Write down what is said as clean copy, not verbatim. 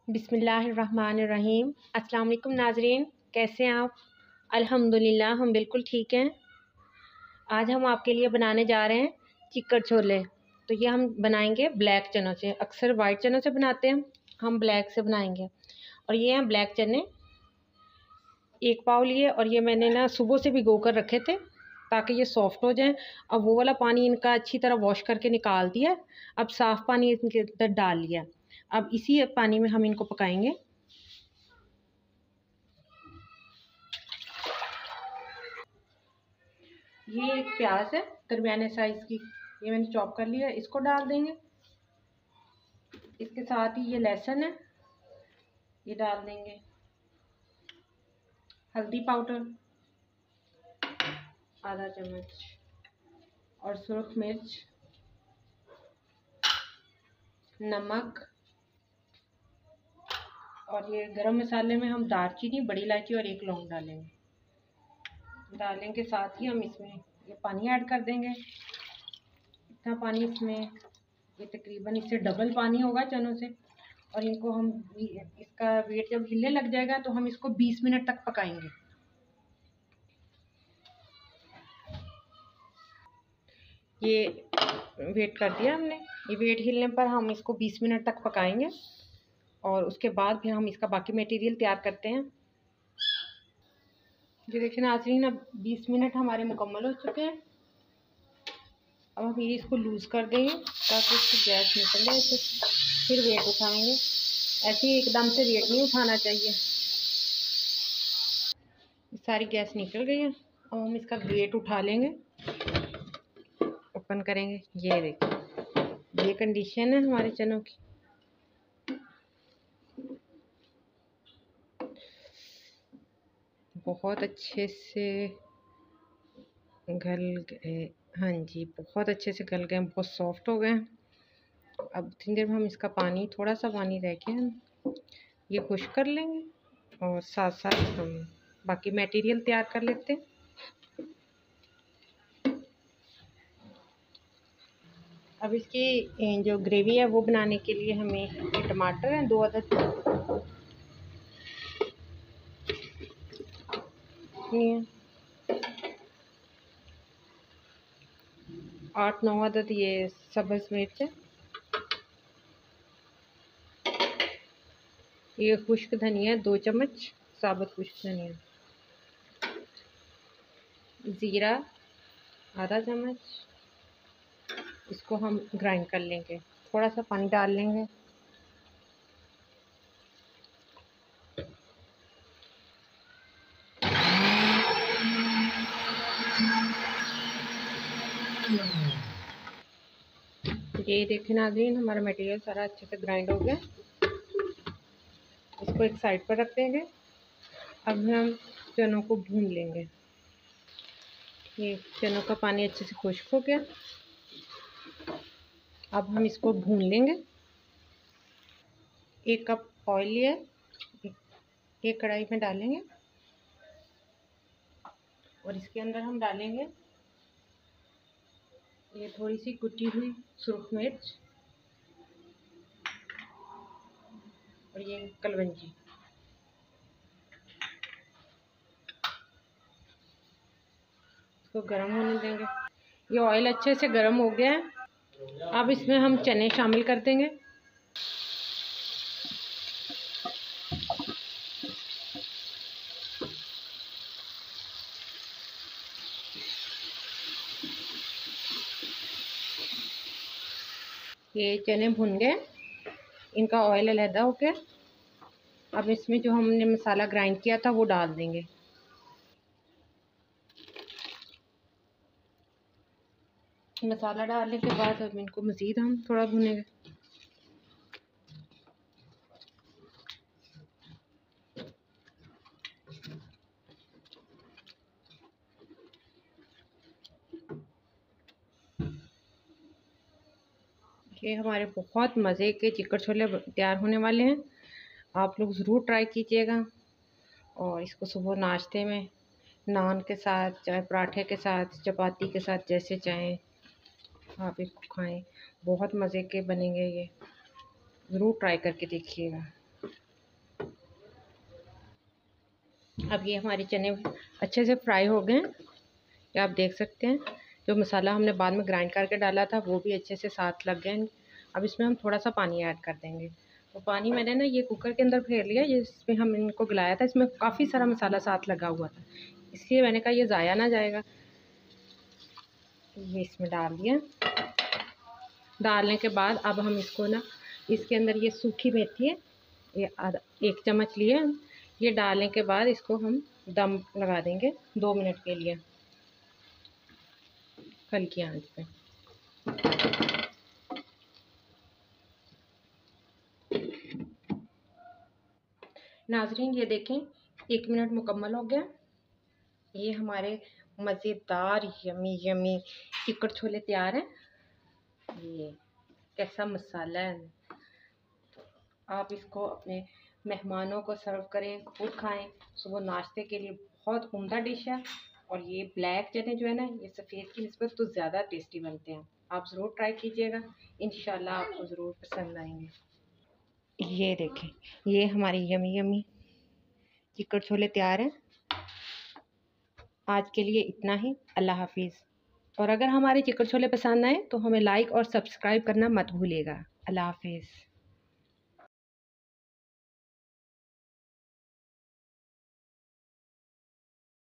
बिस्मिल्लाहिर्रहमानिर्रहीम। अस्सलाम वालेकुम नाज़रीन, कैसे हैं आप? अल्हम्दुलिल्लाह हम बिल्कुल ठीक हैं। आज हम आपके लिए बनाने जा रहे हैं चिकन छोले। तो ये हम बनाएंगे ब्लैक चनों से। अक्सर वाइट चनों से बनाते हैं, हम ब्लैक से बनाएंगे। और ये हैं ब्लैक चने, 1 पाव लिए। और ये मैंने ना सुबह से भिगो कर रखे थे ताकि ये सॉफ्ट हो जाएं। अब वो वाला पानी इनका अच्छी तरह वॉश करके निकाल दिया। अब साफ़ पानी इनके अंदर डाल लिया। अब इसी पानी में हम इनको पकाएंगे। ये एक प्याज है दरमियाने साइज की, ये मैंने चॉप कर लिया, इसको डाल देंगे। इसके साथ ही ये लहसुन है, ये डाल देंगे। हल्दी पाउडर आधा चम्मच और सुरख मिर्च, नमक। और ये गरम मसाले में हम दालचीनी, बड़ी इलायची और 1 लौंग डालेंगे। साथ ही हम इसमें ये पानी ऐड कर देंगे। इतना पानी इसमें, ये तकरीबन इससे डबल पानी होगा चनों से। और इनको हम, इसका वेट जब हिलने लग जाएगा तो हम इसको 20 मिनट तक पकाएंगे। ये वेट कर दिया हमने। ये वेट हिलने पर हम इसको 20 मिनट तक पकाएंगे और उसके बाद फिर हम इसका बाकी मटेरियल तैयार करते हैं। जो देखिए नाज़रीन, अब 20 मिनट हमारे मुकम्मल हो चुके हैं। अब हम ये इसको लूज़ कर देंगे ताकि इसकी गैस निकल जाए। तो फिर वेट उठाएंगे। ऐसे ही एकदम से वेट नहीं उठाना चाहिए। सारी गैस निकल गई है। अब हम इसका वेट उठा लेंगे, ओपन करेंगे। ये देखिए, ये कंडीशन है हमारे चनों की। बहुत अच्छे से गल गए। हाँ जी, बहुत अच्छे से गल गए, बहुत सॉफ्ट हो गए। अब इतनी देर में हम इसका पानी, थोड़ा सा पानी रह गया, हम ये खुश्क कर लेंगे और साथ साथ हम बाकी मटेरियल तैयार कर लेते हैं। अब इसकी जो ग्रेवी है वो बनाने के लिए हमें ये टमाटर हैं 2 अदद, 8-9 अदद ये सब्ज़ मिर्च है। ये खुश्क धनिया 2 चम्मच, साबुत खुश्क धनिया। ज़ीरा आधा चम्मच, इसको हम ग्राइंड कर लेंगे। थोड़ा सा पानी डाल लेंगे। ये देखें नाज़रीन, हमारा मटेरियल सारा अच्छे से ग्राइंड हो गया। इसको एक साइड पर रख देंगे। अब हम चनों को भून लेंगे। ये चनों का पानी अच्छे से खुश्क हो गया। अब हम इसको भून लेंगे। 1 कप ऑयल लिया, एक कढ़ाई में डालेंगे और इसके अंदर हम डालेंगे ये थोड़ी सी कुटी हुई सुरख मिर्च और ये कलवंजी। इसको गर्म होने देंगे। ये ऑयल अच्छे से गर्म हो गया है। अब इसमें हम चने शामिल कर देंगे। ये चने भुन गए, इनका ऑयल अलहदा हो गया। अब इसमें जो हमने मसाला ग्राइंड किया था वो डाल देंगे। मसाला डालने के बाद अब इनको मज़ीद हम थोड़ा भुनेंगे। ये हमारे बहुत मज़े के चिकन छोले तैयार होने वाले हैं। आप लोग ज़रूर ट्राई कीजिएगा। और इसको सुबह नाश्ते में नान के साथ, चाहे पराठे के साथ, चपाती के साथ, जैसे चाहें आप इसको खाएं। बहुत मज़े के बनेंगे ये, ज़रूर ट्राई करके देखिएगा। अब ये हमारे चने अच्छे से फ्राई हो गए हैं, ये आप देख सकते हैं। जो मसाला हमने बाद में ग्राइंड करके डाला था वो भी अच्छे से साथ लग गए। अब इसमें हम थोड़ा सा पानी ऐड कर देंगे। तो पानी मैंने ना ये कुकर के अंदर फेर लिया, जिसमें हम इनको गलाया था। इसमें काफ़ी सारा मसाला साथ लगा हुआ था, इसलिए मैंने कहा ये ज़ाया ना जाएगा। ये इसमें डाल दिया। डालने के बाद अब हम इसको ना, इसके अंदर ये सूखी मेथी है, ये आधा 1 चम्मच लिए। ये डालने के बाद इसको हम दम लगा देंगे 2 मिनट के लिए हल्की आंच पे। नाजरीन ये देखें 1 मिनट मुकम्मल हो गया। ये हमारे मज़ेदार यमी यमी चिकन छोले तैयार हैं। ये कैसा मसाला है। आप इसको अपने मेहमानों को सर्व करें, खुद खाएं। सुबह नाश्ते के लिए बहुत उम्दा डिश है। और ये ब्लैक चने जो है ना, ये सफ़ेद की निस्बत तो ज़्यादा टेस्टी बनते हैं। आप ज़रूर ट्राई कीजिएगा, इंशाल्लाह आपको ज़रूर पसंद आएंगे। ये देखें, ये हमारी यमी यमी चिकन छोले तैयार हैं। आज के लिए इतना ही। अल्लाह हाफिज़। और अगर हमारे चिकन छोले पसंद आए तो हमें लाइक और सब्सक्राइब करना मत भूलिएगा। अल्लाह हाफिज़।